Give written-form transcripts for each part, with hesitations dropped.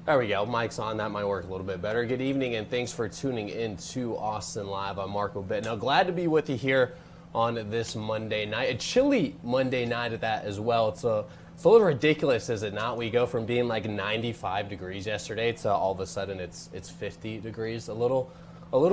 There we go. Mic's on. That might work a little bit better. Good evening, and thanks for tuning in to Austin Live. I'm Marco Bitt. Now, glad to be with you here on this Monday night. A chilly Monday night at that as well. It's a little ridiculous, is it not? We go from being like 95 degrees yesterday to all of a sudden it's 50 degrees. A little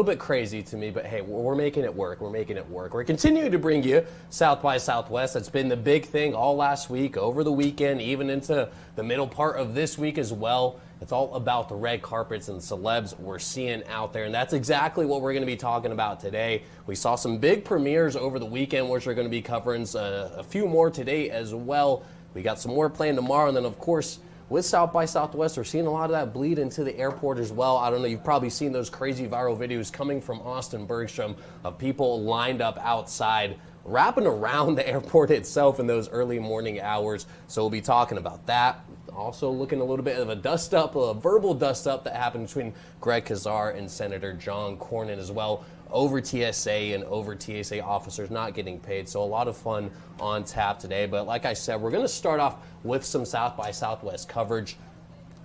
bit crazy to me, but hey, we're making it work. We're making it work. We're continuing to bring you South by Southwest. That's been the big thing all last week, over the weekend, even into the middle part of this week as well. It's all about the red carpets and celebs we're seeing out there, and that's exactly what we're going to be talking about today. We saw some big premieres over the weekend, which we're going to be covering a few more today as well. We got some more planned tomorrow, and then, of course, with South by Southwest, we're seeing a lot of that bleed into the airport as well. I don't know, you've probably seen those crazy viral videos coming from Austin Bergstrom of people lined up outside, wrapping around the airport itself in those early morning hours. So we'll be talking about that. Also looking a little bit of a dust-up, a verbal dust-up that happened between Greg Kazar and Senator John Cornyn as well, over TSA and over TSA officers not getting paid. So a lot of fun on tap today. But like I said, we're going to start off with some South by Southwest coverage.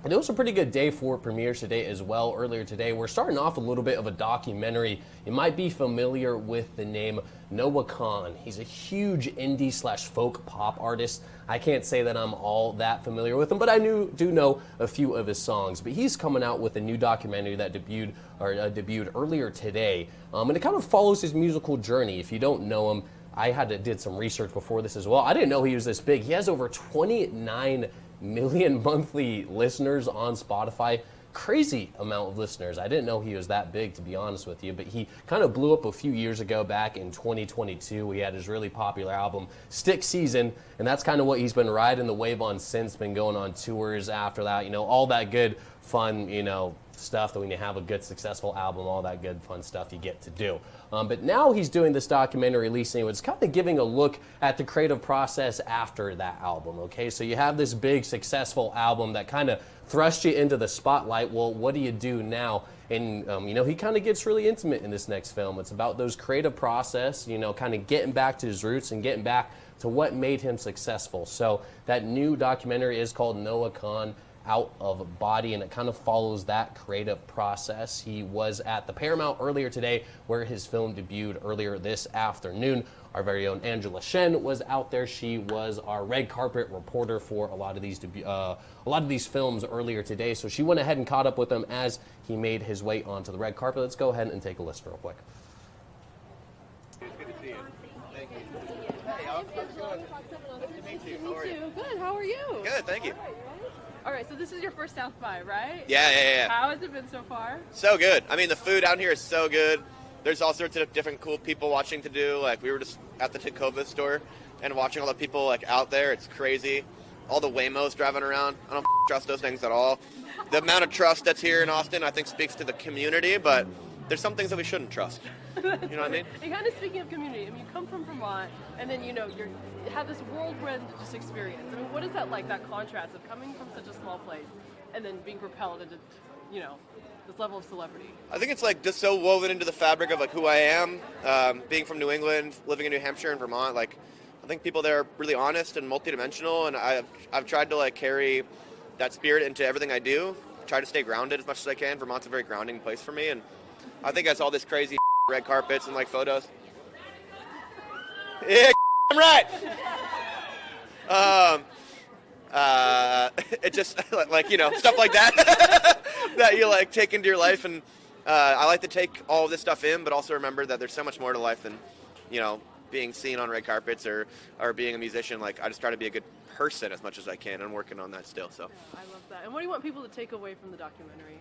And it was a pretty good day for premieres today as well. Earlier today, we're starting off a little bit of a documentary. You might be familiar with the name Noah Kahan. He's a huge indie/folk pop artist. I can't say that I'm all that familiar with him, but I do know a few of his songs. But he's coming out with a new documentary that debuted earlier today, and it kind of follows his musical journey. If you don't know him, did some research before this as well. I didn't know he was this big. He has over 29 million monthly listeners on Spotify. Crazy amount of listeners. I didn't know he was that big, to be honest with you, but he kind of blew up a few years ago back in 2022. He had his really popular album, Stick Season, and that's kind of what he's been riding the wave on since, been going on tours after that, all that good, fun, stuff that when you have a good, successful album, all that good, fun stuff you get to do. But now he's doing this documentary, releasing it. It's kind of giving a look at the creative process after that album, okay? So you have this big, successful album that kind of thrust you into the spotlight. Well, what do you do now? And, he kind of gets really intimate in this next film. It's about those creative process, kind of getting back to his roots and getting back to what made him successful. So that new documentary is called Noah Kahan Out of Body, and it kind of follows that creative process. He was at the Paramount earlier today, where his film debuted earlier this afternoon. Our very own Angela Shen was out there. She was our red carpet reporter for a lot of these films earlier today. So she went ahead and caught up with him as he made his way onto the red carpet. Let's go ahead and take a listen real quick. Good to see you. Thank you. Hey, Alex. How's it going? Nice to meet you. How are you? Good. How are you? Good, thank you. All right, so this is your first South by, right? Yeah. How has it been so far? So good. I mean, the food out here is so good. There's all sorts of different cool people watching to do. Like, we were just at the Tacova store and watching all the people, out there. It's crazy. All the Waymos driving around. I don't trust those things at all. The amount of trust that's here in Austin, I think, speaks to the community, but there's some things that we shouldn't trust. You know what I mean? And kind of speaking of community, you come from Vermont, and then, you have this whirlwind just experience. I mean, what is that like, that contrast of coming from such a small place and then being propelled into, this level of celebrity? I think it's just so woven into the fabric of who I am, being from New England, living in New Hampshire and Vermont. I think people there are really honest and multidimensional, and I've tried to carry that spirit into everything I do. Try to stay grounded as much as I can. Vermont's a very grounding place for me, and I think that's all this crazy red carpets and photos. Yeah, I'm right. It just stuff like that that you take into your life, and I like to take all of this stuff in, but also remember that there's so much more to life than being seen on red carpets or being a musician. I just try to be a good person as much as I can, and I'm working on that still. So I love that. And what do you want people to take away from the documentary?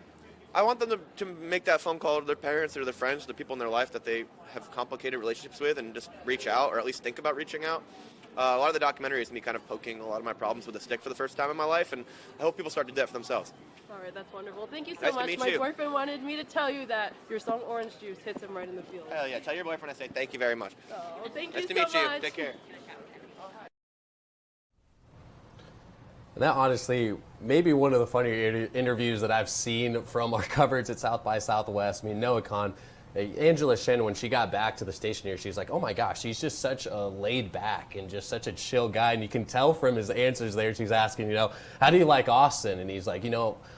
I want them to make that phone call to their parents or their friends, the people in their life that they have complicated relationships with, and just reach out, or at least think about reaching out. A lot of the documentary is me kind of poking a lot of my problems with a stick for the first time in my life, and I hope people start to do that for themselves. All right, that's wonderful. Thank you so Nice to much. meet My you. boyfriend wanted me to tell you that your song Orange Juice hits him right in the feels. Hell yeah, tell your boyfriend I say thank you very much. Oh, thank Nice you to so meet you. much. Take care. And that honestly may be one of the funnier interviews that I've seen from our coverage at South by Southwest. I mean, Noah Kahan Angela Shen, when she got back to the station here, she's like, oh my gosh, he's just such a laid back and just such a chill guy. And you can tell from his answers there, she's asking, how do you like Austin? And he's like,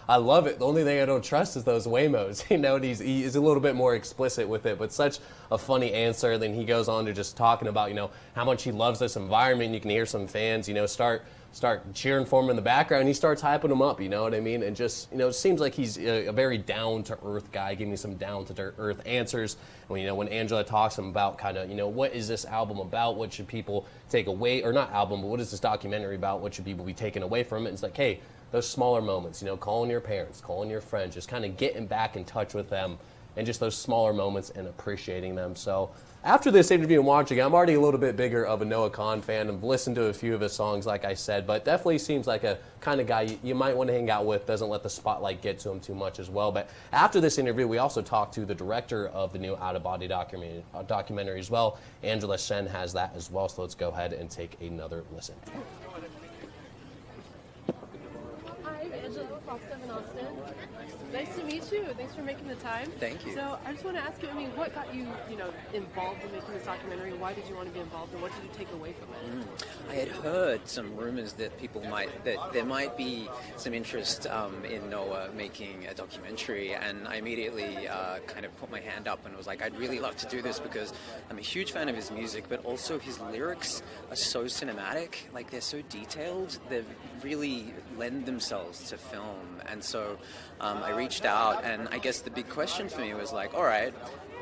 I love it. The only thing I don't trust is those Waymos, and he's a little bit more explicit with it, but such a funny answer. Then he goes on to just talking about, how much he loves this environment. You can hear some fans, start cheering for him in the background. He starts hyping him up, you know what I mean? And just, it seems like he's a very down-to-earth guy, giving me some down-to-earth answers. When Angela talks to him about kind of, what is this album about? What should people take away? Or not album, but what is this documentary about? What should people be taking away from it? And it's like, hey, those smaller moments, calling your parents, calling your friends, just kind of getting back in touch with them, and just those smaller moments and appreciating them. So after this interview and watching it, I'm already a little bit bigger of a Noah Kahan fan. I've listened to a few of his songs, like I said, but definitely seems like a kind of guy you might want to hang out with, doesn't let the spotlight get to him too much as well. But after this interview, we also talked to the director of the new Out of Body documentary as well. Angela Shen has that as well, so let's go ahead and take another listen. Hi, I'm Angela Foster in Austin. Nice to meet you. Thanks for making the time. Thank you. So I just want to ask you, what got you, involved in making this documentary? Why did you want to be involved, and what did you take away from it? I had heard some rumors that there might be some interest in Noah making a documentary, and I immediately kind of put my hand up and was like, I'd really love to do this because I'm a huge fan of his music, but also his lyrics are so cinematic, like they're so detailed, they really lend themselves to film. And so I reached out, and I guess the big question for me was like, all right,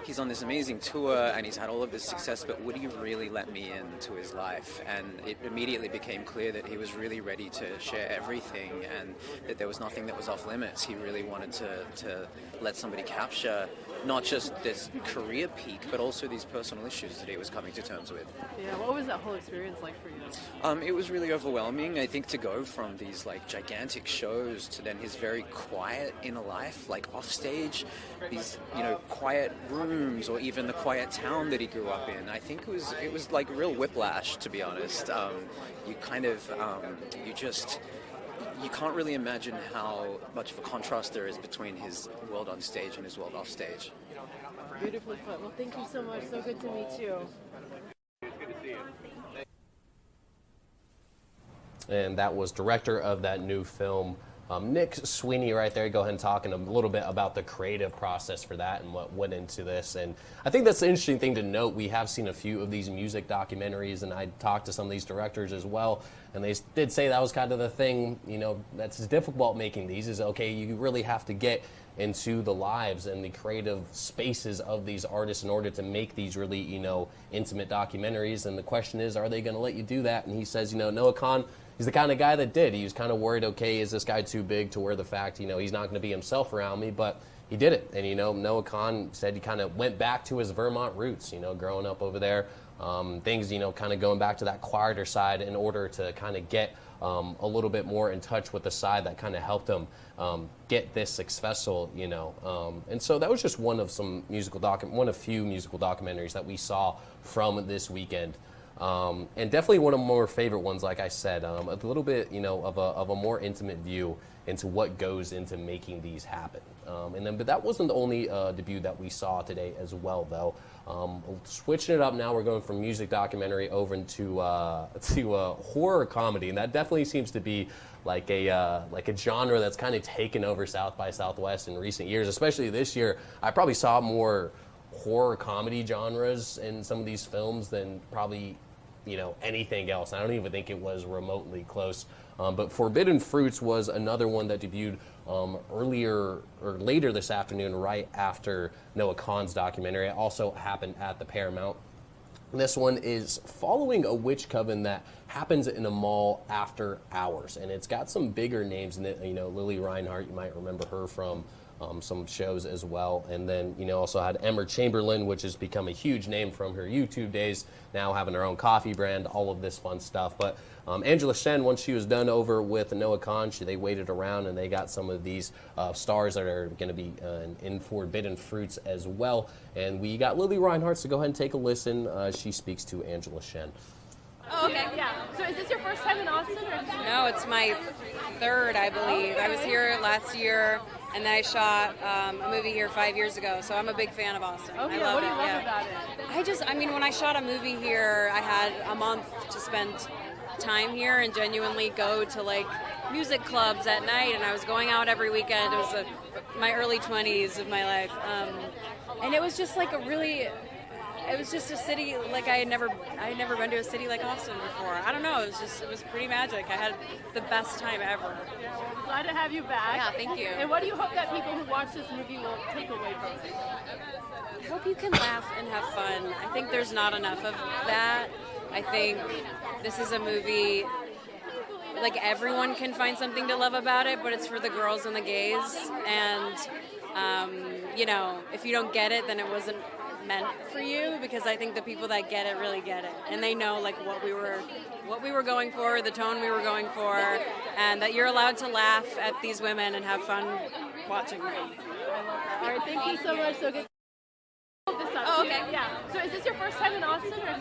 he's on this amazing tour and he's had all of this success, but would he really let me into his life? And it immediately became clear that he was really ready to share everything, and that there was nothing that was off limits. He really wanted to let somebody capture not just this career peak, but also these personal issues that he was coming to terms with. Yeah, what was that whole experience like for you? It was really overwhelming. I think to go from these like gigantic shows to then his very quiet inner life, like off stage, these quiet rooms, or even the quiet town that he grew up in. I think it was like real whiplash, to be honest. You kind of you can't really imagine how much of a contrast there is between his world on stage and his world off stage. Beautifully put. Well, thank you so much. So good to meet you. And that was director of that new film, Nick Sweeney, right there. Go ahead and talking a little bit about the creative process for that and what went into this. And I think that's the interesting thing to note. We have seen a few of these music documentaries, and I talked to some of these directors as well, and they did say that was kind of the thing, that's difficult making these, is okay, you really have to get into the lives and the creative spaces of these artists in order to make these really, intimate documentaries. And the question is, are they going to let you do that? And he says, Noah Kahan, he's the kind of guy that did. He was kind of worried, okay, is this guy too big to wear the fact, he's not going to be himself around me, but he did it. And, Noah Kahan said he kind of went back to his Vermont roots, growing up over there. Things, kind of going back to that quieter side in order to kind of get a little bit more in touch with the side that kind of helped him get this successful, and so that was just one of few musical documentaries that we saw from this weekend. And definitely one of my more favorite ones, like I said, a little bit, of a more intimate view into what goes into making these happen. But that wasn't the only debut that we saw today as well, though. Switching it up now, we're going from music documentary over into horror comedy, and that definitely seems to be like a genre that's kind of taken over South by Southwest in recent years, especially this year. I probably saw more horror comedy genres in some of these films than probably anything else. I don't even think it was remotely close. But Forbidden Fruits was another one that debuted later this afternoon, right after Noah Kahan's documentary. It also happened at the Paramount. This one is following a witch coven that happens in a mall after hours, and it's got some bigger names in it. Lily Reinhart, you might remember her from some shows as well. And then, also had Emma Chamberlain, which has become a huge name from her YouTube days, now having her own coffee brand, all of this fun stuff. But Angela Shen, once she was done over with Noah Kahan, they waited around and they got some of these stars that are going to be in Forbidden Fruits as well. And we got Lily Reinhart, so go ahead and take a listen. She speaks to Angela Shen. Oh, okay, yeah. So is this your first time in Austin? Or No, it's my third, I believe. I was here last year, and then I shot a movie here 5 years ago. So I'm a big fan of Austin. Oh, I yeah. love What do you it. love Yeah. about it? I mean, when I shot a movie here, I had a month to spend time here and genuinely go to like music clubs at night, and I was going out every weekend. It was my early 20s of my life, and it was just like it was just a city like I had never been to a city like Austin before. I don't know, it was pretty magic. I had the best time ever. Yeah, well, glad to have you back. Yeah, thank you. And what do you hope that people who watch this movie will take away from it? I hope you can laugh and have fun. I think there's not enough of that. I think this is a movie, like everyone can find something to love about it, but it's for the girls and the gays. And, if you don't get it, then it wasn't meant for you, because I think the people that get it really get it. And they know like what we were going for, the tone we were going for, and that you're allowed to laugh at these women and have fun watching them. All right, thank you so much. So good. Oh, okay. Yeah. So is this your first time in Austin? Or?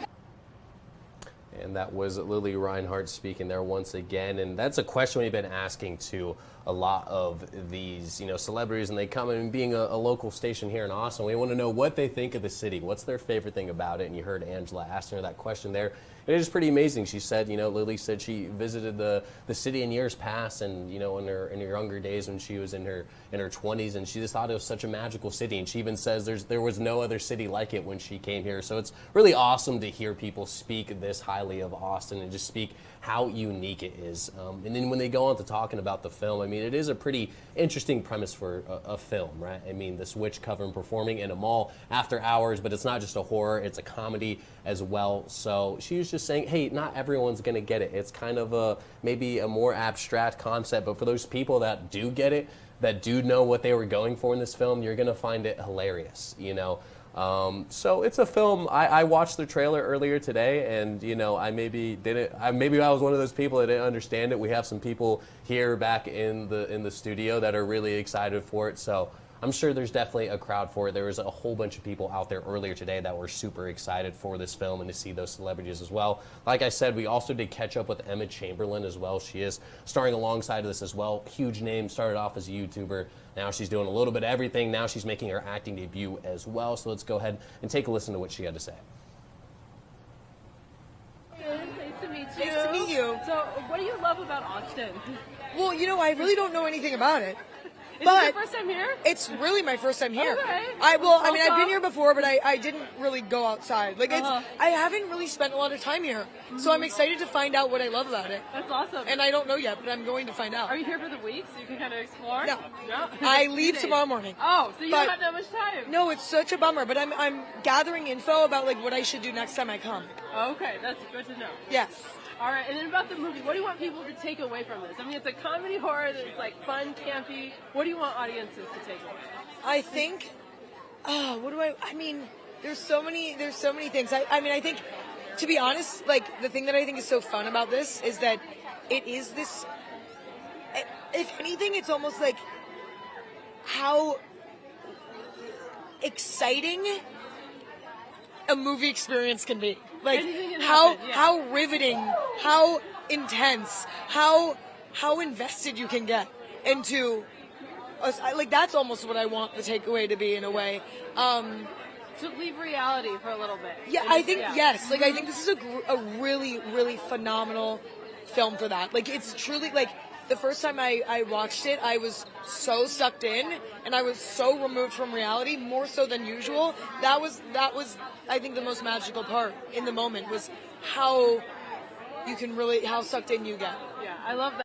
And that was Lily Reinhardt speaking there once again. And that's a question we've been asking to a lot of these, celebrities, and they come in being a local station here in Austin. We want to know what they think of the city. What's their favorite thing about it? And you heard Angela asking her that question there. It is pretty amazing. She said, Lily said she visited the city in years past, and in her younger days when she was in her 20s, and she just thought it was such a magical city. And she even says there was no other city like it when she came here. So it's really awesome to hear people speak this highly of Austin and just speak how unique it is. And then when they go on to talking about the film, I mean, it is a pretty interesting premise for a film, right? I mean, this witch coven performing in a mall after hours, but it's not just a horror, it's a comedy as well. So she was just saying, hey, not everyone's going to get it. It's kind of maybe a more abstract concept, but for those people that do get it, that do know what they were going for in this film, you're going to find it hilarious, So it's a film. I watched the trailer earlier today, and I maybe I was one of those people that didn't understand it. We have some people here back in the studio that are really excited for it, so I'm sure there's definitely a crowd for it. There was a whole bunch of people out there earlier today that were super excited for this film and to see those celebrities as well. Like I said, we also did catch up with Emma Chamberlain as well. She is starring alongside of this as well. Huge name, started off as a YouTuber. Now she's doing a little bit of everything. Now she's making her acting debut as well. So let's go ahead and take a listen to what she had to say. Good. Nice to meet you. Nice to meet you. So what do you love about Austin? Well, I really don't know anything about it. Is it your first time here? It's really my first time here. Okay. I've been here before, but I didn't really go outside. I haven't really spent a lot of time here. So I'm excited to find out what I love about it. That's awesome. And I don't know yet, but I'm going to find out. Are you here for the week so you can kind of explore? No. No? I 2 leave days. tomorrow morning. Oh, so you But- don't have that much time? No, it's such a bummer, but I'm gathering info about what I should do next time I come. Okay, that's good to know. Yes. All right, and then about the movie, what do you want people to take away from this? I mean, it's a comedy horror that's fun, campy. What do you want audiences to take away? I think, there's so many things. I think, to be honest, the thing that I think is so fun about this is that it is this, if anything, it's almost like how exciting a movie experience can be. Anything can how happen, yeah. how riveting, how intense, how invested you can get into. That's almost what I want the takeaway to be in a way. To leave reality for a little bit. Yeah, I think yes. I think this is a really, really phenomenal film for that. It's truly the first time I watched it, I was so sucked in and I was so removed from reality, more so than usual. That was I think the most magical part in the moment was how sucked in you get. Yeah, I love that.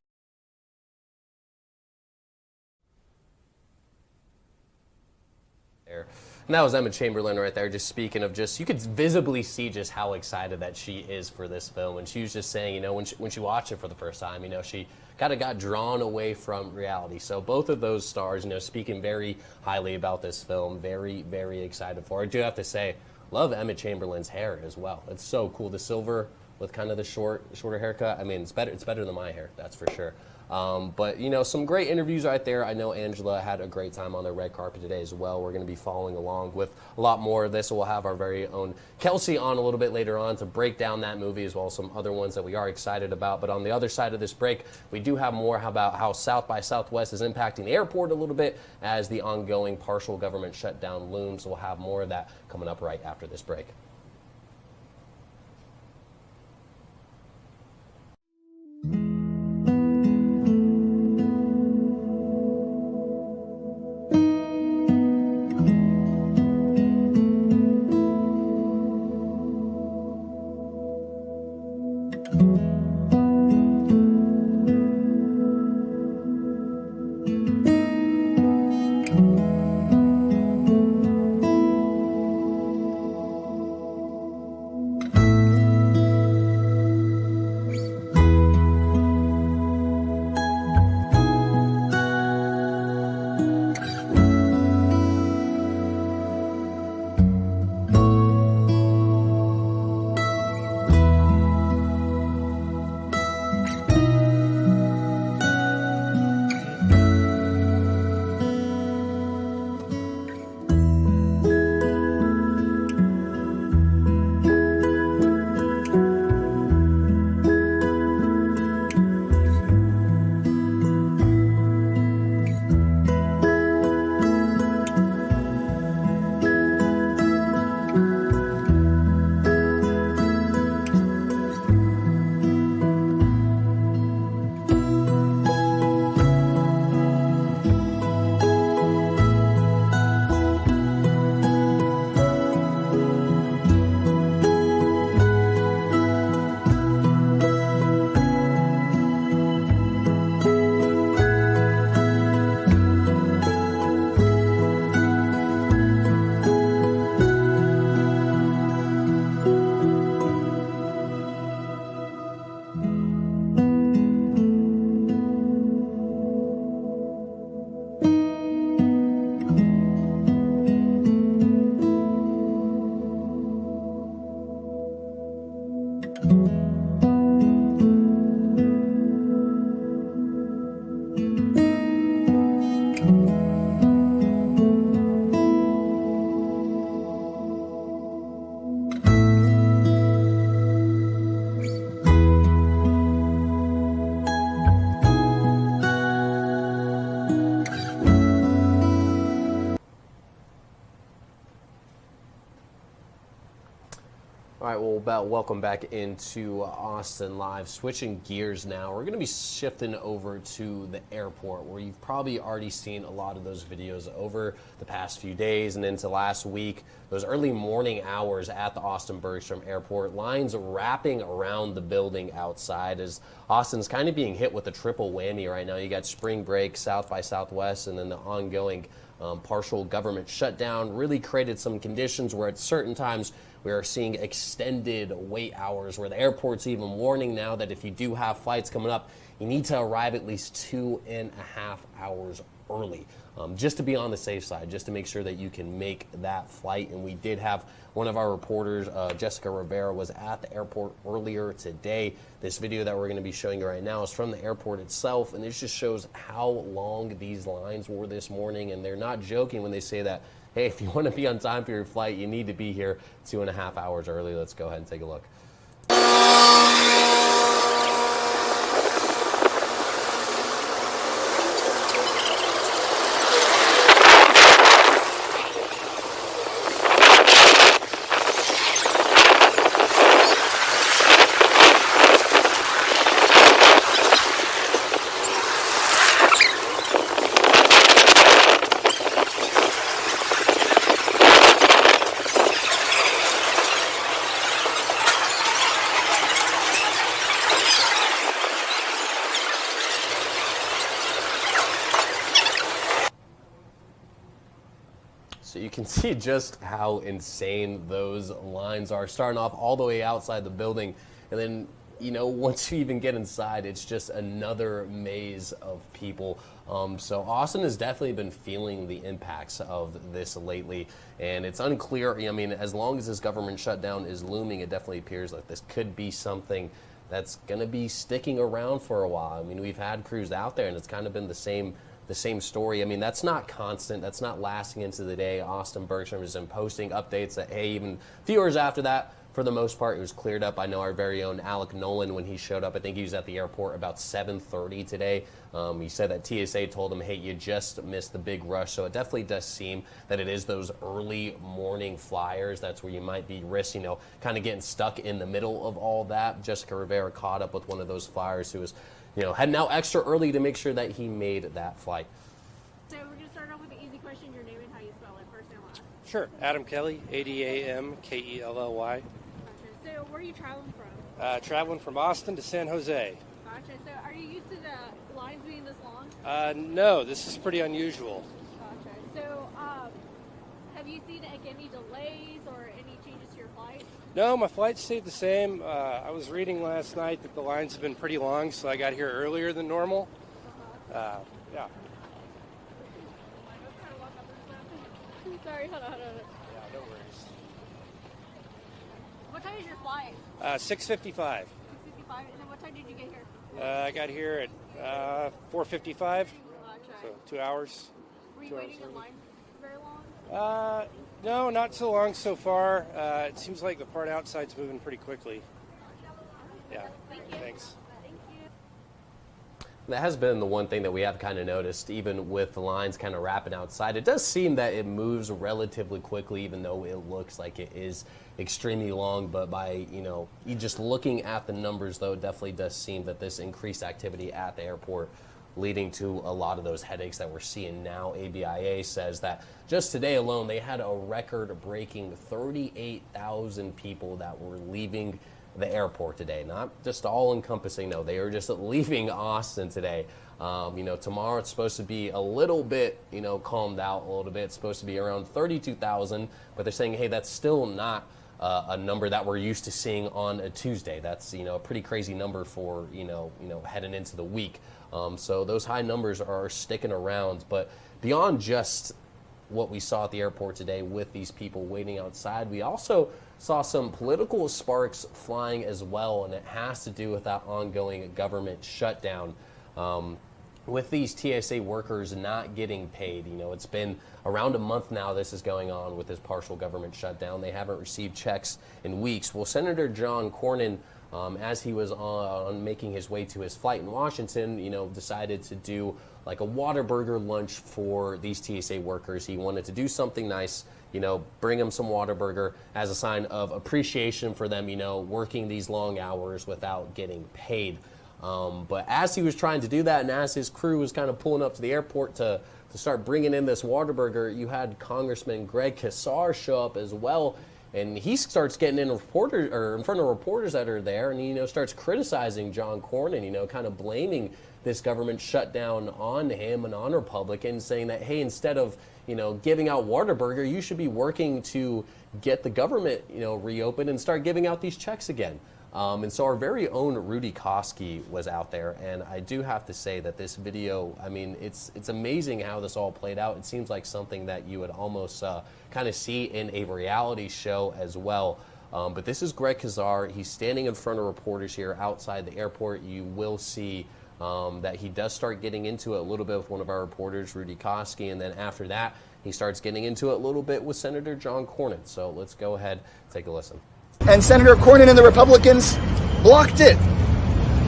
And that was Emma Chamberlain right there, just speaking of you could visibly see just how excited that she is for this film. And she was just saying, when she watched it for the first time, she kind of got drawn away from reality. So both of those stars, speaking very highly about this film, very, very excited for it. I do have to say, love Emma Chamberlain's hair as well. It's so cool. The silver with kind of the shorter haircut. I mean, it's better than my hair, that's for sure. But, you know, some great interviews right there. I know Angela had a great time on the red carpet today as well. We're going to be following along with a lot more of this. We'll have our very own Kelsey on a little bit later on to break down that movie as well as some other ones that we are excited about. But on the other side of this break, we do have more about how South by Southwest is impacting the airport a little bit as the ongoing partial government shutdown looms. We'll have more of that coming up right after this break. All right, well, welcome back into Austin Live. Switching gears now, we're going to be shifting over to the airport, where you've probably already seen a lot of those videos over the past few days and into last week. Those early morning hours at the Austin Bergstrom Airport, lines wrapping around the building outside as Austin's kind of being hit with a triple whammy right now. You got spring break, South by Southwest, and then the ongoing partial government shutdown really created some conditions where at certain times we are seeing extended wait hours, where the airport's even warning now that if you do have flights coming up, you need to arrive at least 2.5 hours early, just to be on the safe side, just to make sure that you can make that flight. And we did have one of our reporters, Jessica Rivera, was at the airport earlier today. This video that we're going to be showing you right now is from the airport itself, and it just shows how long these lines were this morning. And they're not joking when they say that, hey, if you want to be on time for your flight, you need to be here 2.5 hours early. Let's go ahead and take a look. So you can see just how insane those lines are, starting off all the way outside the building. And then, you know, once you even get inside, it's just another maze of people. So Austin has definitely been feeling the impacts of this lately. And it's unclear, I mean, as long as this government shutdown is looming, it definitely appears like this could be something that's going to be sticking around for a while. I mean, we've had crews out there, and it's kind of been the same story. I mean, that's not constant. That's not lasting into the day. Austin Bergstrom has been posting updates that, hey, even a few hours after that, for the most part, it was cleared up. I know our very own Alec Nolan, when he showed up, I think he was at the airport about 7:30 today. He said that TSA told him, hey, you just missed the big rush. So it definitely does seem that it is those early morning flyers. That's where you might be risking, kind of getting stuck in the middle of all that. Jessica Rivera caught up with one of those flyers who was, heading out extra early to make sure that he made that flight. So we're going to start off with an easy question, your name and how you spell it, first and last. Sure. Adam Kelly, ADAMKELLY. So where are you traveling from? Traveling from Austin to San Jose. Gotcha. So are you used to the lines being this long? No, this is pretty unusual. Gotcha. So have you seen any delays or any changes to your flight? No, my flight stayed the same. I was reading last night that the lines have been pretty long, so I got here earlier than normal. Yeah. Sorry, hold on. Yeah, no worries. What time is your flight? 6:55. 6:55. And then what time did you get here? I got here at 4:55, Gotcha. so 2 hours. Were you 2 hours waiting in early. line very long? No, not so long so far. It seems like the part outside's moving pretty quickly. Yeah, thanks. That has been the one thing that we have kind of noticed, even with the lines kind of wrapping outside. It does seem that it moves relatively quickly, even though it looks like it is extremely long. But by, you just looking at the numbers, though, it definitely does seem that this increased activity at the airport leading to a lot of those headaches that we're seeing now. ABIA says that just today alone, they had a record-breaking 38,000 people that were leaving the airport today. Not just all-encompassing, no. They are just leaving Austin today. Tomorrow it's supposed to be a little bit, calmed out a little bit. It's supposed to be around 32,000, but they're saying, hey, that's still not a number that we're used to seeing on a Tuesday. That's, a pretty crazy number for, heading into the week. So those high numbers are sticking around. But beyond just what we saw at the airport today with these people waiting outside, we also saw some political sparks flying as well, and it has to do with that ongoing government shutdown. With these TSA workers not getting paid, it's been around a month now this is going on with this partial government shutdown. They haven't received checks in weeks. Well, Senator John Cornyn, as he was on making his way to his flight in Washington, decided to do like a Whataburger lunch for these TSA workers. He wanted to do something nice, bring them some Whataburger as a sign of appreciation for them, working these long hours without getting paid. But as he was trying to do that, and as his crew was kind of pulling up to the airport to start bringing in this Whataburger, you had Congressman Greg Casar show up as well. And he starts getting in front of reporters that are there, and he starts criticizing John Cornyn, kind of blaming this government shutdown on him and on Republicans, saying that, hey, instead of giving out Whataburger, you should be working to get the government reopened and start giving out these checks again. And so our very own Rudy Koski was out there, and I do have to say that this video, I mean, it's amazing how this all played out. It seems like something that you would almost kind of see in a reality show as well. But this is Greg Casar. He's standing in front of reporters here outside the airport. You will see that he does start getting into it a little bit with one of our reporters, Rudy Koski, and then after that, he starts getting into it a little bit with Senator John Cornyn. So let's go ahead and take a listen. And Senator Cornyn and the Republicans blocked it.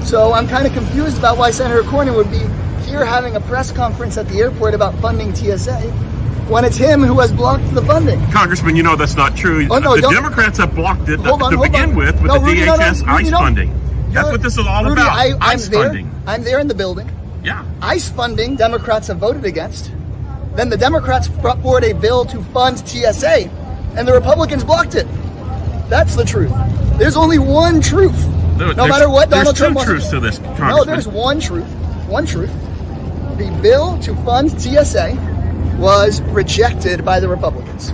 So I'm kind of confused about why Senator Cornyn would be here having a press conference at the airport about funding TSA when it's him who has blocked the funding. Congressman, that's not true. Oh, no, the Democrats have blocked it to begin with the Rudy, DHS ICE funding. That's what this is all Rudy, about. I'm ICE there. funding. I'm there in the building. Yeah. ICE funding, Democrats have voted against. Then the Democrats brought forward a bill to fund TSA, and the Republicans blocked it. That's the truth. There's only one truth. No matter what Donald Trump wants to do. There's two truths to this, Congressman. No, there's one truth. One truth. The bill to fund TSA was rejected by the Republicans.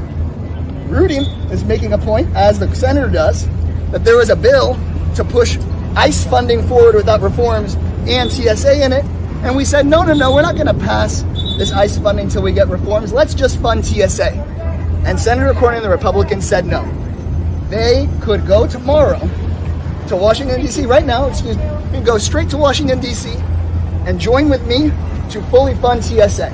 Rudy is making a point, as the senator does, that there was a bill to push ICE funding forward without reforms and TSA in it. And we said, no, we're not going to pass this ICE funding until we get reforms. Let's just fund TSA. And Senator Cornyn and the Republicans said no. They could go tomorrow to Washington, D.C. right now. Excuse me. You can go straight to Washington, D.C. and join with me to fully fund TSA.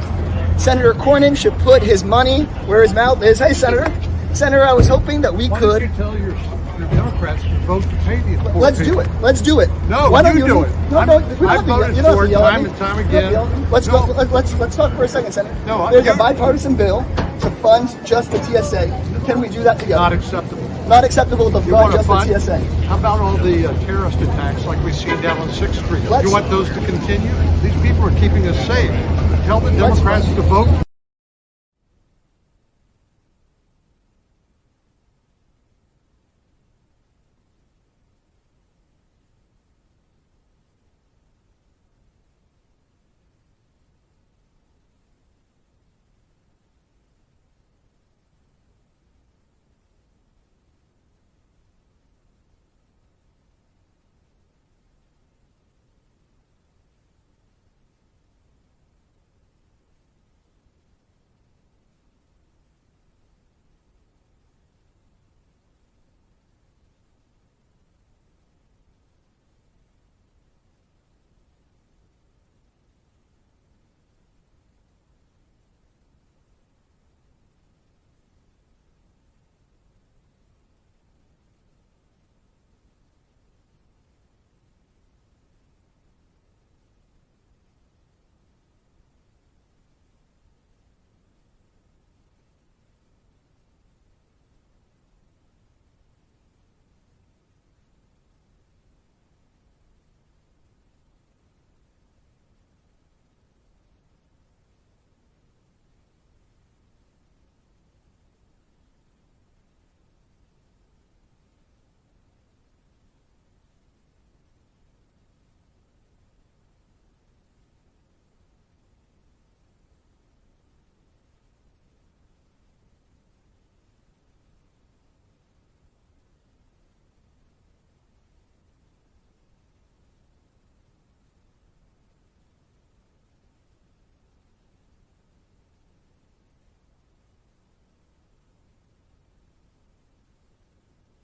Senator Cornyn should put his money where his mouth is. Hey, Senator. Senator, I was hoping that we could. Why don't you tell your Democrats to vote to pay these poor Let's people? do it. Let's do it. No, Why don't you do it. No, we I've voted for it time and time again. Let's go. Let's talk for a second, Senator. No, there's a bipartisan bill to fund just the TSA. Can we do that together? Not acceptable. Not acceptable to fund just the TSA. How about all the terrorist attacks like we've seen down on 6th Street? You want those to continue? These people are keeping us safe. Tell the Democrats to vote.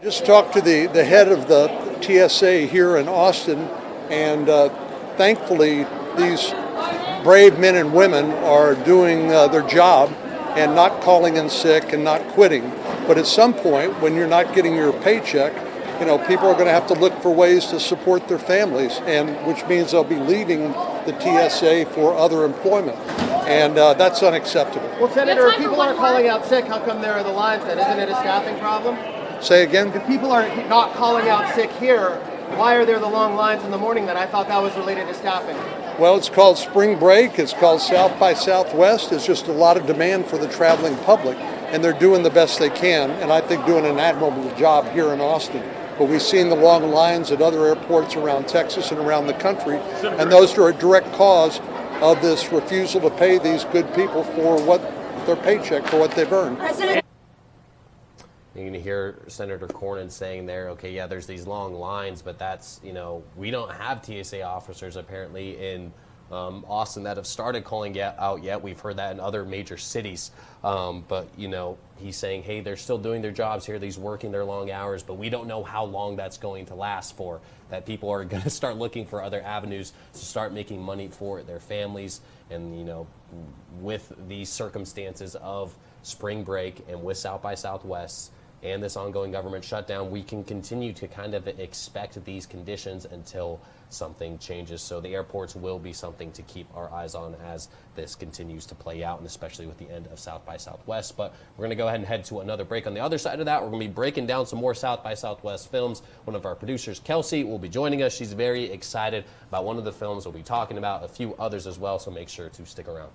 Just talked to the head of the TSA here in Austin, and thankfully these brave men and women are doing their job and not calling in sick and not quitting. But at some point, when you're not getting your paycheck, people are going to have to look for ways to support their families, and which means they'll be leaving the TSA for other employment. And that's unacceptable. Well, Senator, if people aren't calling out sick, how come there are the lines then? Isn't it a staffing problem? Say again? If people are not calling out sick here, why are there the long lines in the morning then? I thought that was related to staffing. Well, it's called spring break. It's called South by Southwest. There's just a lot of demand for the traveling public, and they're doing the best they can, and I think doing an admirable job here in Austin. But we've seen the long lines at other airports around Texas and around the country, and those are a direct cause of this refusal to pay these good people for what their paycheck, for what they've earned. You're going to hear Senator Cornyn saying there, okay, yeah, there's these long lines, but that's, we don't have TSA officers apparently in Austin that have started calling out yet. We've heard that in other major cities. But, he's saying, hey, they're still doing their jobs here. They're working their long hours, but we don't know how long that's going to last for, that people are going to start looking for other avenues to start making money for their families. And, with these circumstances of spring break and with South by Southwest and this ongoing government shutdown, we can continue to kind of expect these conditions until something changes. So the airports will be something to keep our eyes on as this continues to play out, and especially with the end of South by Southwest. But we're going to go ahead and head to another break. On the other side of that, we're going to be breaking down some more South by Southwest films. One of our producers, Kelsey, will be joining us. She's very excited about one of the films we'll be talking about, a few others as well, so make sure to stick around.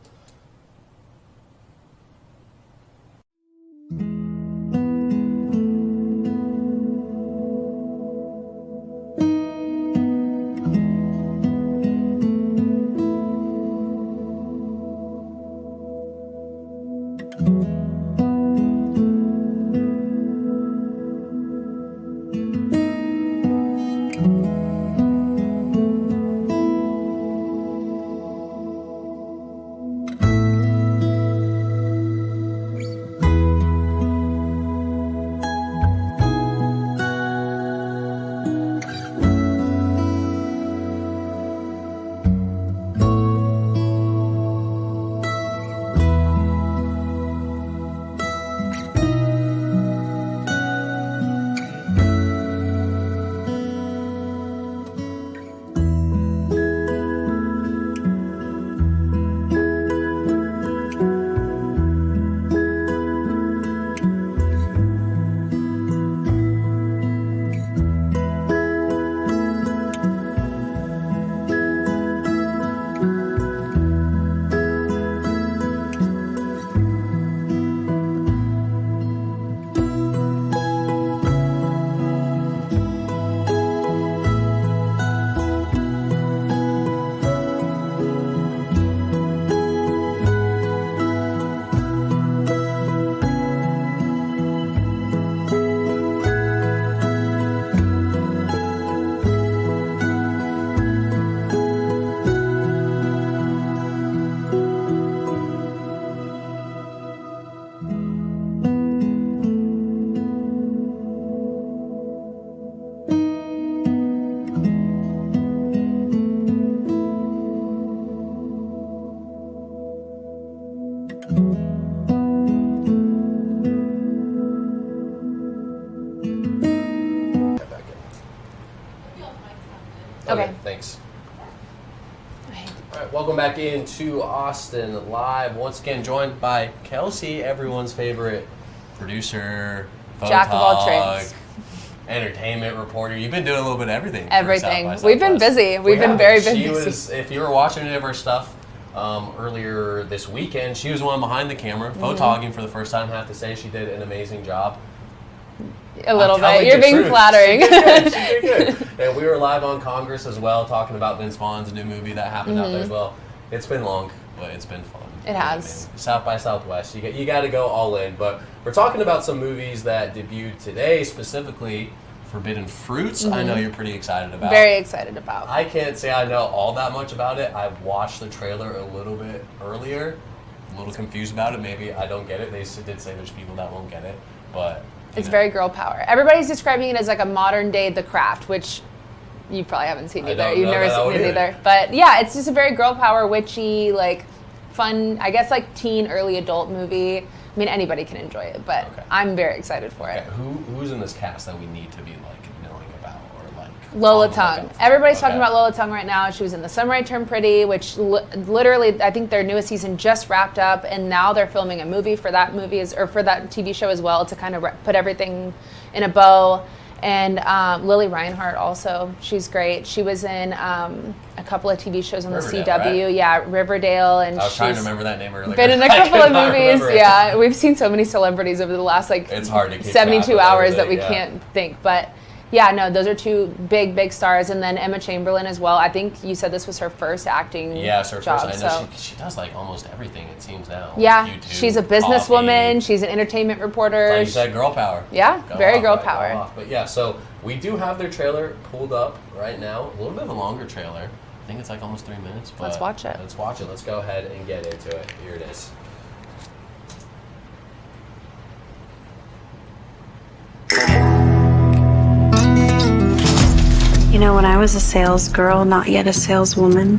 Thanks. All right, welcome back into Austin Live. Once again, joined by Kelsey, everyone's favorite producer, Jack of all trades, entertainment reporter. You've been doing a little bit of everything. Everything. For South by We've been Southwest. busy. We've been very busy. If you were watching any of her stuff earlier this weekend, she was the one behind the camera, photogging for the first time. I have to say, she did an amazing job. A little bit. You're being flattering. She did good. And we were live on Congress as well, talking about Vince Vaughn's new movie that happened out there as well. It's been long, but it's been fun. It has. South by Southwest. You got to go all in. But we're talking about some movies that debuted today, specifically Forbidden Fruits. I know you're pretty excited about. Very excited about. I can't say I know all that much about it. I watched the trailer a little bit earlier. A little confused about it. Maybe I don't get it. They did say there's people that won't get it, but It's very girl power. Everybody's describing it as like a modern day The Craft, which you probably haven't seen either. You've never seen it either. But yeah, it's just a very girl power, witchy, like fun, I guess like teen, early adult movie. I mean, anybody can enjoy it, but I'm very excited for it. Who's in this cast that we need to be like knowing about or like? Lola Tung. Everybody's talking about Lola Tung right now. She was in The Summer I Turned Pretty, which literally I think their newest season just wrapped up, and now they're filming a movie for that for that TV show as well to kind of put everything in a bow. And Lily Reinhart also, she's great. She was in a couple of TV shows on Riverdale, the CW. right? Yeah, Riverdale, and I was trying to remember that name earlier. Been in a couple of movies. Yeah, we've seen so many celebrities over the last it's hard to keep 72 hours that we yeah. can't think. But yeah, no, those are two big stars. And then Emma Chamberlain as well. I think you said this was her first acting it's her job. first. I know she does like almost everything, it seems now. Yeah, YouTube, she's a businesswoman. She's an entertainment reporter. Like you said, girl power. Yeah, very girl power. Go off. But yeah, so we do have their trailer pulled up right now. A little bit of a longer trailer. I think it's like almost 3 minutes. But let's watch it. Let's watch it. Let's go ahead and get into it. Here it is. You know, when I was a sales girl, not yet a saleswoman,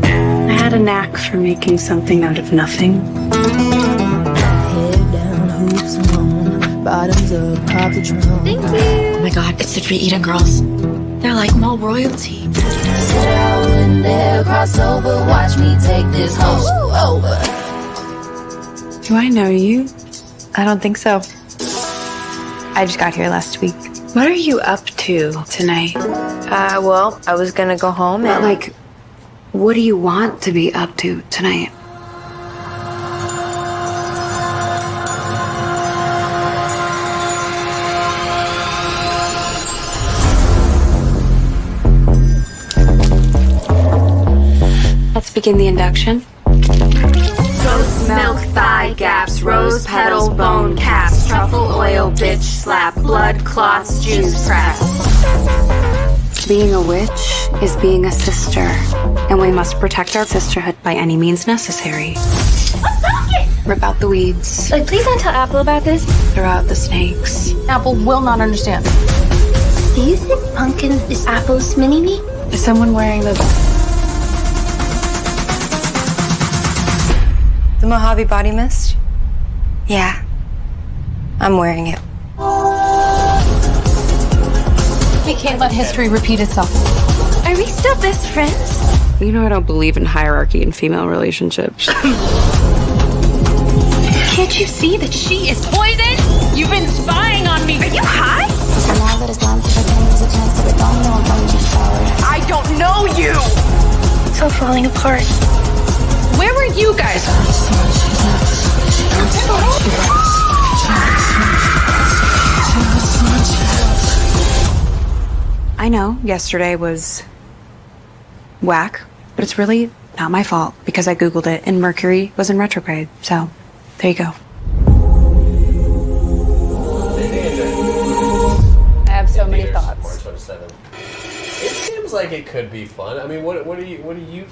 I had a knack for making something out of nothing. Head down, hoops on, bottoms up, pop the drum. Thank you. Oh my God, it's the Free Eden girls. They're like mall royalty. Sit out when they're crossover, watch me take this hoe over. Do I know you? I don't think so. I just got here last week. What are you up to tonight? Well, I was gonna go home and... Like, what do you want to be up to tonight? Let's begin the induction. Goat's milk, thigh gaps, rose petals, bone caps, truffle oil, bitch slap, blood clots, juice press. Being a witch is being a sister, and we must protect our sisterhood by any means necessary. Rip out the weeds. Like, please don't tell Apple about this. Throw out the snakes. Apple will not understand. Do you think Pumpkin is Apple's mini-me? Is someone wearing the Mojave Body Mist? Yeah. I'm wearing it. We can't let history repeat itself. Are we still best friends? You know I don't believe in hierarchy in female relationships. Can't you see that she is poison? You've been spying on me. Are you high? I don't know you. It's all falling apart. Where were you guys? I know yesterday was whack, but it's really not my fault because I Googled it and Mercury was in retrograde. So, there you go. I have so many thoughts. It seems like it could be fun. I mean, what do you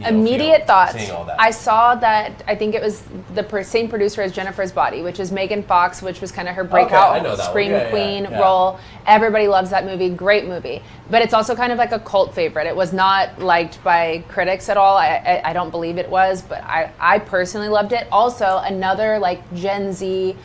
Immediate thoughts. Seeing all that? I saw that. I think it was the same producer as Jennifer's Body, which is Megan Fox, which was kind of her breakout scream queen role. Everybody loves that movie. Great movie, but it's also kind of like a cult favorite. It was not liked by critics at all. I don't believe it was, but I personally loved it. Also, another like Gen Z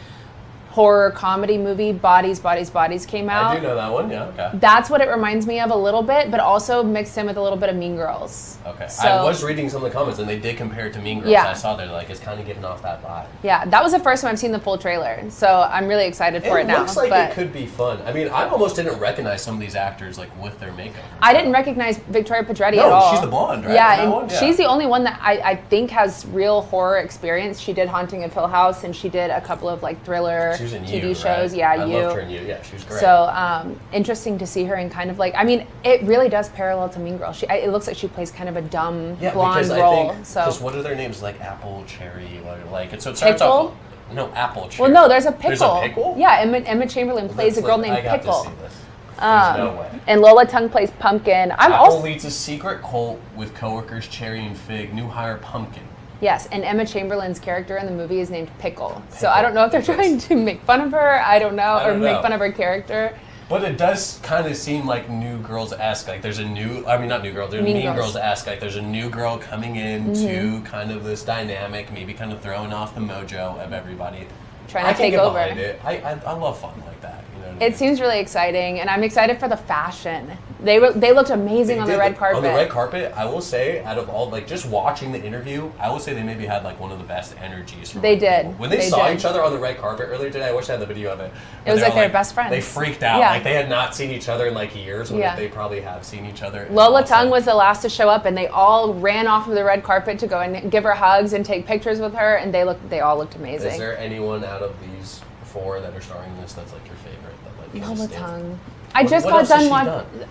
horror comedy movie, Bodies, Bodies, Bodies, came out. I do know that one. Yeah. Okay. That's what it reminds me of a little bit, but also mixed in with a little bit of Mean Girls. Okay. So, I was reading some of the comments, and they did compare it to Mean Girls. Yeah. I saw they're like, it's kind of getting off that vibe. Yeah, that was the first time I've seen the full trailer, so I'm really excited for it now. It looks like but it could be fun. I mean, I almost didn't recognize some of these actors like with their makeup. I didn't recognize Victoria Pedretti No, at all. she's the blonde, right? Yeah, That and one? Yeah. she's the only one that I think has real horror experience. She did Haunting of Hill House, and she did a couple of like thriller She was in TV You, shows. right? Yeah, I You. loved her in You. Yeah, she was great. So interesting to see her in kind of like, I mean, it really does parallel to Mean Girls. It looks like she plays kind of a dumb blonde because role. I think, so what are their names? Like Apple, Cherry, or like so it starts off. No, Apple, Cherry. Well, no, there's a pickle. There's a pickle? Yeah, Emma Chamberlain plays a girl named I got Pickle. to see this. There's no way. And Lola Tongue plays Pumpkin. Apple leads a secret cult with coworkers Cherry and Fig. New hire Pumpkin. Yes, and Emma Chamberlain's character in the movie is named Pickle. So I don't know if they're trying to make fun of her. I don't know, or make fun of her character. But it does kind of seem like New Girls-esque. Like there's a new, I mean not New Girls, there's Mean Girls-esque. Like there's a new girl coming into kind of this dynamic, maybe kind of throwing off the mojo of everybody. Trying to take over. I can get behind it. I love fun like that. You know what I It mean? seems really exciting, and I'm excited for the fashion. They looked amazing on the red carpet. On the red carpet, I will say, out of all, like, just watching the interview, I will say they maybe had, like, one of the best energies. From They like, did. people. When they saw each other on the red carpet earlier today, I wish I had the video of it. It was like they were best friends. They freaked out. Yeah. Like, they had not seen each other in, like, years, when Yeah. they probably have seen each other. Lola Tongue was the last to show up, and they all ran off of the red carpet to go and give her hugs and take pictures with her, and they all looked amazing. Is there anyone out of these four that are starring in this that's, like, your favorite? That, like, Lola stands- Tongue. I just what got else has done she watching. done?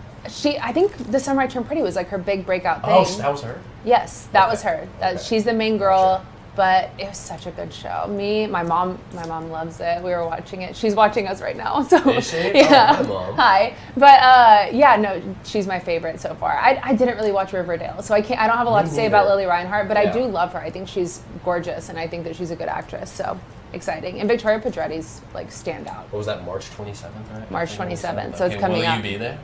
I think The Summer I Turned Pretty was like her big breakout thing. Oh, that was her? Yes, that was her. She's the main girl, but it was such a good show. My mom loves it. We were watching it. She's watching us right now. So Is she? yeah. Oh, hi, Mom. Hi. But yeah, no, she's my favorite so far. I didn't really watch Riverdale, so I don't have a lot to say about Lily Reinhart, but I do love her. I think she's gorgeous, and I think that she's a good actress. So exciting. And Victoria Pedretti's like standout. What was that, March 27th, right? March 27th, so it's coming will up. Will you be there?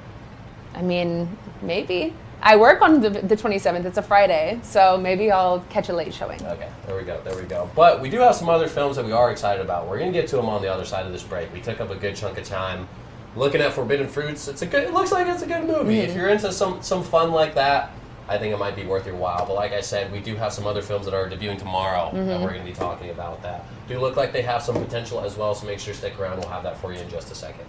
I mean, maybe. I work on the 27th. It's a Friday, so maybe I'll catch a late showing. Okay, there we go. But we do have some other films that we are excited about. We're going to get to them on the other side of this break. We took up a good chunk of time looking at Forbidden Fruits. It looks like it's a good movie. If you're into some fun like that, I think it might be worth your while. But like I said, we do have some other films that are debuting tomorrow, and we're going to be talking about that. Do look like they have some potential as well, so make sure to stick around. We'll have that for you in just a second.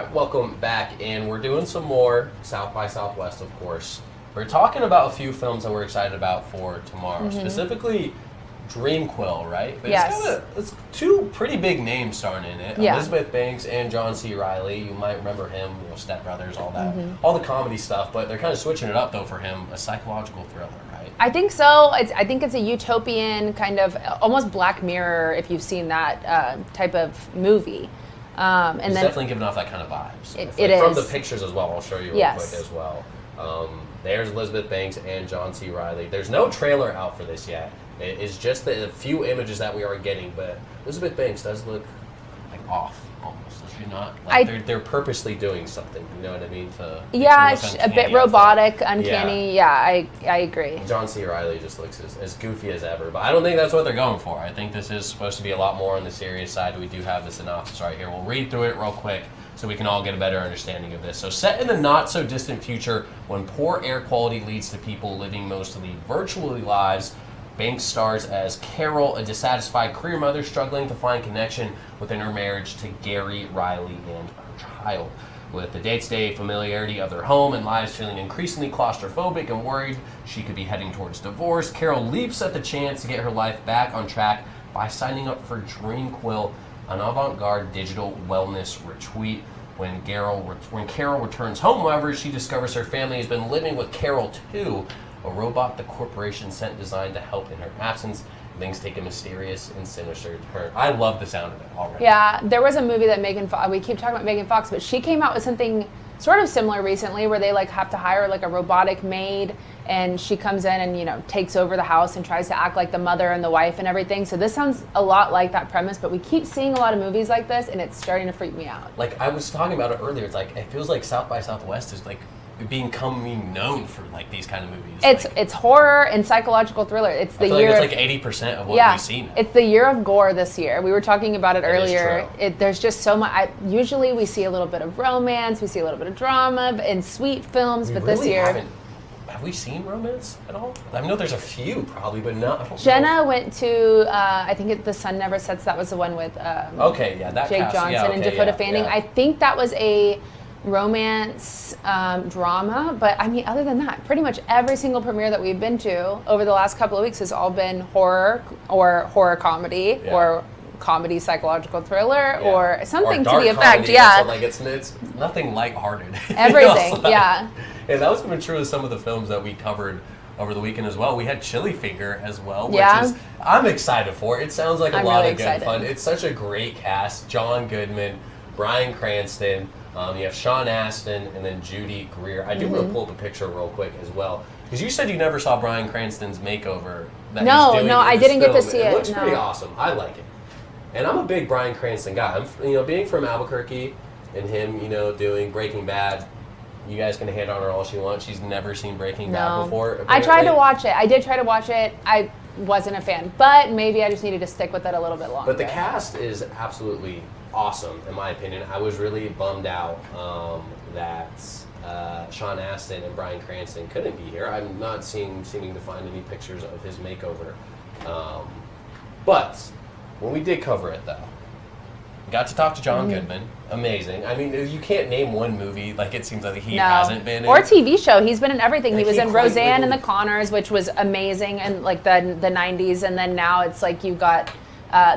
right, welcome back, and we're doing some more South by Southwest, of course. We're talking about a few films that we're excited about for tomorrow, specifically Dreamquill, right? But Yes. it's two pretty big names starring in it. Yeah. Elizabeth Banks and John C. Reilly. You might remember him, Step Brothers, all that, all the comedy stuff. But they're kind of switching it up though for him, a psychological thriller, right? I think so. I think it's a utopian kind of almost Black Mirror, if you've seen that type of movie. And It's then definitely giving off that kind of vibes. It From is. the pictures as well. I'll show you real quick as well. There's Elizabeth Banks and John C. Reilly. There's no trailer out for this yet. It's just the few images that we are getting, but Elizabeth Banks does look like off almost. Does she not? Like they're purposely doing something. You know what I mean? To make her look a bit uncanny robotic, uncanny. Yeah, I agree. John C. Reilly just looks as goofy as ever, but I don't think that's what they're going for. I think this is supposed to be a lot more on the serious side. We do have the synopsis right here. We'll read through it real quick so we can all get a better understanding of this. So, set in the not-so-distant future when poor air quality leads to people living mostly virtually lives, Banks stars as Carol, a dissatisfied career mother struggling to find connection within her marriage to Gary Reilly and her child. With the day-to-day familiarity of their home and lives feeling increasingly claustrophobic and worried she could be heading towards divorce, Carol leaps at the chance to get her life back on track by signing up for Dreamquill, an avant-garde digital wellness retreat. When Carol returns home, however, she discovers her family has been living with Carol too, a robot the corporation sent designed to help in her absence. Things take a mysterious and sinister turn. I love the sound of it already. Yeah, there was a movie that we keep talking about Megan Fox, but she came out with something sort of similar recently where they have to hire a robotic maid, and she comes in and takes over the house and tries to act like the mother and the wife and everything. So this sounds a lot like that premise, but we keep seeing a lot of movies like this, and it's starting to freak me out. Like I was talking about it earlier, it feels like South by Southwest is becoming known for these kind of movies. It's horror and psychological thriller. It's the year. It's 80% of what we've seen. It's the year of gore this year. We were talking about it earlier. Is true. There's just so much. Usually we see a little bit of romance, we see a little bit of drama and sweet films, but this year. Have we seen romance at all? I know there's a few probably, but not. Jenna went to, I think The Sun Never Sets. That was the one with that Jake cast, Johnson and Dakota Fanning. Yeah. I think that was a romance drama, but I mean, other than that, pretty much every single premiere that we've been to over the last couple of weeks has all been horror or horror comedy or comedy psychological thriller or something to the effect. Comedy, yeah, so it's nothing lighthearted. Everything, yeah. And that was even true of some of the films that we covered over the weekend as well. We had Chili Finger as well, which is I'm excited for. It sounds like a lot of good fun. It's such a great cast: John Goodman, Bryan Cranston. You have Sean Astin and then Judy Greer. I do want to pull up a picture real quick as well, because you said you never saw Bryan Cranston's makeover. No, I didn't get to see it. It looks pretty awesome. I like it, and I'm a big Bryan Cranston guy. I'm, being from Albuquerque and him, doing Breaking Bad. You guys can hand on her all she wants. She's never seen Breaking Bad before. Apparently. I tried to watch it. I did try to watch it. I wasn't a fan, but maybe I just needed to stick with it a little bit longer. But the cast is absolutely awesome, in my opinion. I was really bummed out that Sean Astin and Bryan Cranston couldn't be here. I'm not seeming to find any pictures of his makeover. But when we did cover it, though, got to talk to John Goodman. Amazing. I mean, you can't name one movie it seems like he hasn't been in. Or TV show. He's been in everything. He was in Roseanne and the Connors, which was amazing in the 90s, and then now it's you've got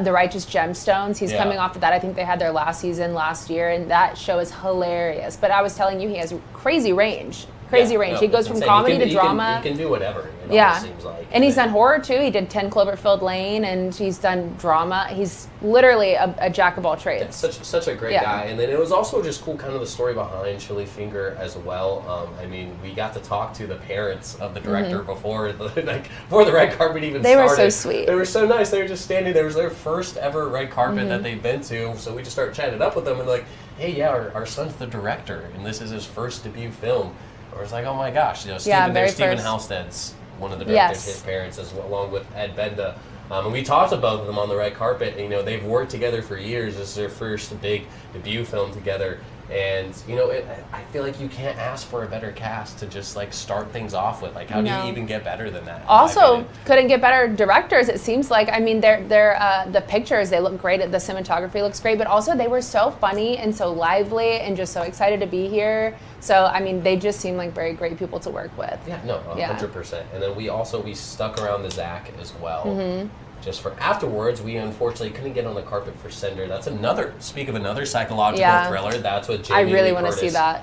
The Righteous Gemstones. He's coming off of that. I think they had their last season last year, and that show is hilarious. But I was telling you, he has crazy range. He goes from comedy to drama. He can do whatever. Yeah. It seems like. And he's done horror too. He did 10 Cloverfield Lane, and he's done drama. He's literally a jack of all trades. Such a great guy. And then it was also just cool, kind of the story behind Chili Finger as well. I mean, we got to talk to the parents of the director before the red carpet even started. They were so sweet. They were so nice. They were just standing there. It was their first ever red carpet that they'd been to. So we just started chatting up with them and hey, our son's the director, and this is his first debut film. I was like, oh my gosh, Stephen Halstead's one of the directors, his parents, along with Ed Benda. And we talked to both of them on the red carpet. And, they've worked together for years. This is their first big debut film together. And, you know, I feel like you can't ask for a better cast to just, like, start things off with. Like, how do you even get better than that? Also, couldn't get better directors, it seems like. I mean, the pictures, they look great. The cinematography looks great. But also, they were so funny and so lively and just so excited to be here. So, I mean, they just seem like very great people to work with. Yeah, no, 100%. And then we stuck around the Zach as well. Mm-hmm. Just for afterwards, we unfortunately couldn't get on the carpet for Cinder. That's another psychological thriller. That's what Jamie Lee Curtis. I really want to see that.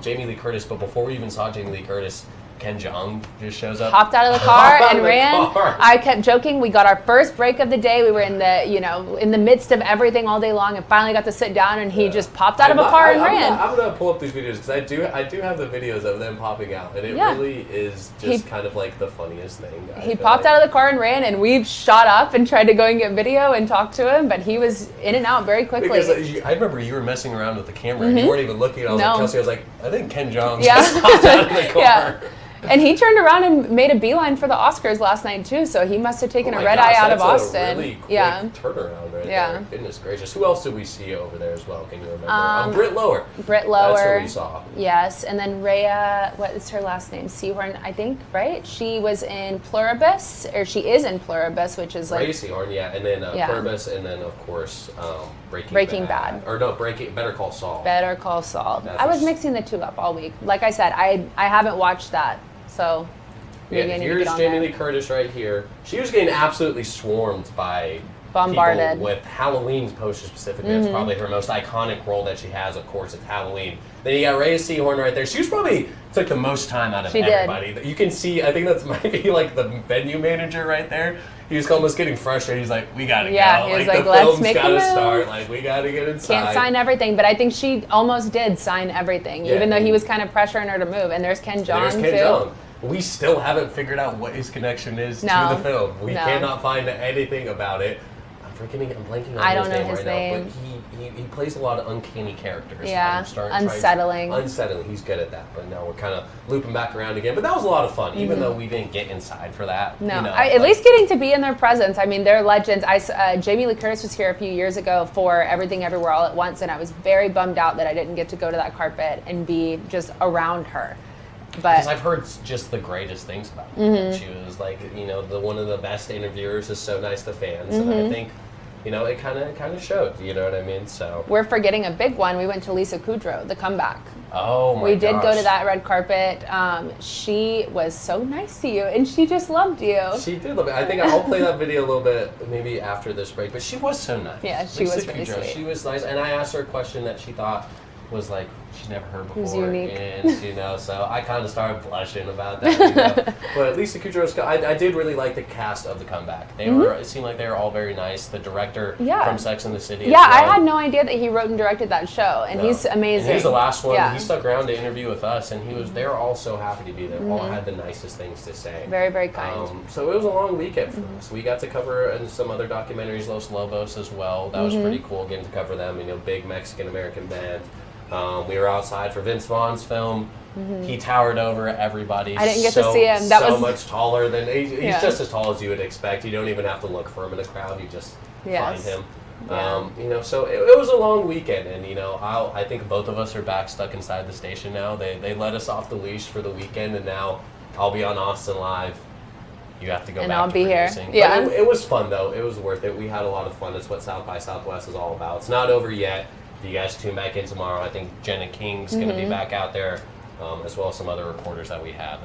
Jamie Lee Curtis, but before we even saw Jamie Lee Curtis, Ken Jeong just shows up. Hopped out of the car and ran. I kept joking. We got our first break of the day. We were in the midst of everything all day long, and finally got to sit down. And he just popped out of a car and ran. I'm gonna pull up these videos because I do have the videos of them popping out, and it really is just kind of like the funniest thing. He popped out of the car and ran, and we shot up and tried to go and get video and talk to him, but he was in and out very quickly. Because I remember you were messing around with the camera, and you weren't even looking. I was like, Kelsey, I was like, I think Ken Jeong just popped out of the car. Yeah. And he turned around and made a beeline for the Oscars last night too, so he must have taken a red eye out of Austin. That's a really quick turnaround right there. Goodness gracious. Who else did we see over there as well? Can you remember? Britt Lower. Britt Lower. That's who we saw. Yes, and then Rhea, what is her last name? Seahorn, I think, right? She was in Pluribus, or she is in Pluribus, which is like... Rhea Seahorn, yeah, and then Pluribus, and then, of course, Breaking Bad. Or no, Better Call Saul. Better Call Saul. I was mixing the two up all week. Like I said, I haven't watched that. So, here's Jamie Lee Curtis right here. She was getting absolutely swarmed by bombarded people with Halloween posters specifically. It's probably her most iconic role that she has, of course, it's Halloween. Then you got Rhea Seahorn right there. She was probably took the most time out of everybody. You can see, I think that might be like the venue manager right there. He was almost getting frustrated. He's like, we gotta go. He was like, the let's film's make gotta a move. start. Like, we gotta get inside. Can't sign everything, but I think she almost did sign everything, even though he was kind of pressuring her to move. And there's Ken Jeong, too. We still haven't figured out what his connection is to the film. We cannot find anything about it. I'm blanking on his name right now, but he plays a lot of uncanny characters. Yeah, unsettling. Unsettling. He's good at that. But now we're kind of looping back around again. But that was a lot of fun, even though we didn't get inside for that. No, at least getting to be in their presence. I mean, they're legends. Jamie Lee Curtis was here a few years ago for Everything Everywhere All at Once, and I was very bummed out that I didn't get to go to that carpet and be just around her. Because I've heard just the greatest things about her. She was like, one of the best interviewers, is so nice to fans, and I think, it kind of showed. You know what I mean? So we're forgetting a big one. We went to Lisa Kudrow, The Comeback. Oh my gosh. We did go to that red carpet. She was so nice to you, and she just loved you. She did love it. I think I'll play that video a little bit, maybe after this break. But she was so nice. Yeah, she was really sweet. She was nice, and I asked her a question that she thought was like she's never heard before. It was unique. And, so I kind of started blushing about that, But Lisa Kudrow, I did really like the cast of The Comeback. It seemed like they were all very nice. The director from Sex and the City. Yeah, I had no idea that he wrote and directed that show, and he's amazing. And he's the last one. Yeah. He stuck around to interview with us, and they were all so happy to be there. All had the nicest things to say. Very, very kind. So it was a long weekend for us. We got to cover some other documentaries, Los Lobos as well. That was pretty cool getting to cover them. Big Mexican-American band. We were outside for Vince Vaughn's film. He towered over everybody. I didn't get to see him. That was so much taller than he's just as tall as you would expect. You don't even have to look for him in a crowd. You just find him. Yeah. So it was a long weekend, and I think both of us are back stuck inside the station now. They let us off the leash for the weekend, and now I'll be on Austin Live. You have to go and back I'll to be producing. Here. Yeah. But it was fun though. It was worth it. We had a lot of fun. It's what South by Southwest is all about. It's not over yet. You guys tune back in tomorrow. I think Jenna King's going to be back out there, as well as some other reporters that we have.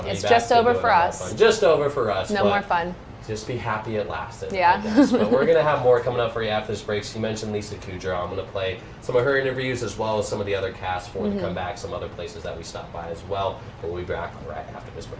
It's just over for us. Just over for us. No more fun. Just be happy it lasted. Yeah. But we're going to have more coming up for you after this break. So you mentioned Lisa Kudrow. I'm going to play some of her interviews as well as some of the other cast for to come back, some other places that we stopped by as well. But we'll be back right after this break.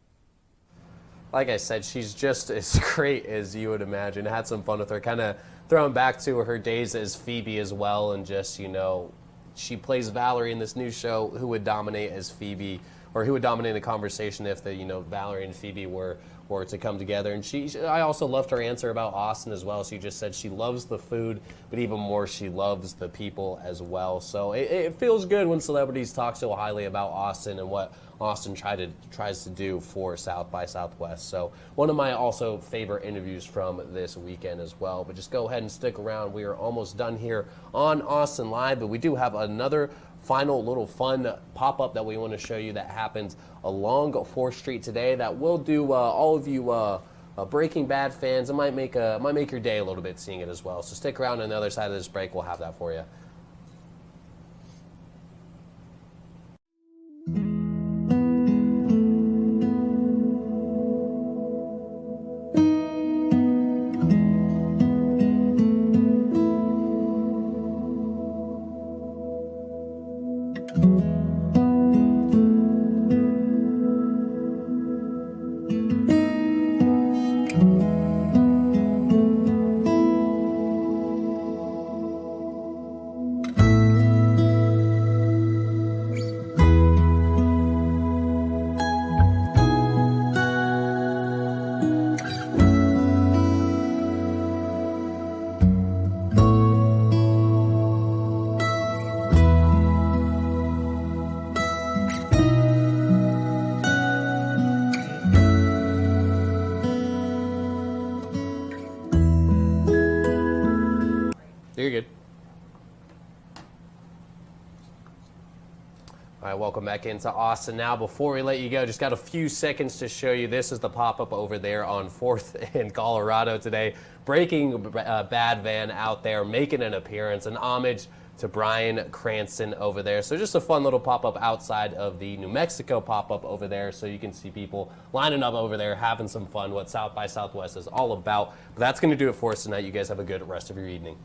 like I said, she's just as great as you would imagine. Had some fun with her, kind of throwing back to her days as Phoebe as well, and just, you know, she plays Valerie in this new show. Who would dominate as Phoebe, or who would dominate the conversation if the, you know, Valerie and Phoebe were to come together? And I also loved her answer about Austin as well. She just said she loves the food, but even more, she loves the people as well. So it feels good when celebrities talk so highly about Austin and what Austin tries to do for South by Southwest. So one of my also favorite interviews from this weekend as well. But just go ahead and stick around. We are almost done here on Austin Live, but we do have another final little fun pop-up that we want to show you that happens along 4th Street today that will do all of you Breaking Bad fans. It might make your day a little bit seeing it as well. So stick around on the other side of this break. We'll have that for you. You're good. All right, welcome back into Austin. Now, before we let you go, just got a few seconds to show you. This is the pop-up over there on 4th in Colorado today. Breaking Bad van out there, making an appearance, an homage to Bryan Cranston over there. So just a fun little pop-up outside of the New Mexico pop-up over there, so you can see people lining up over there, having some fun, what South by Southwest is all about. But that's going to do it for us tonight. You guys have a good rest of your evening.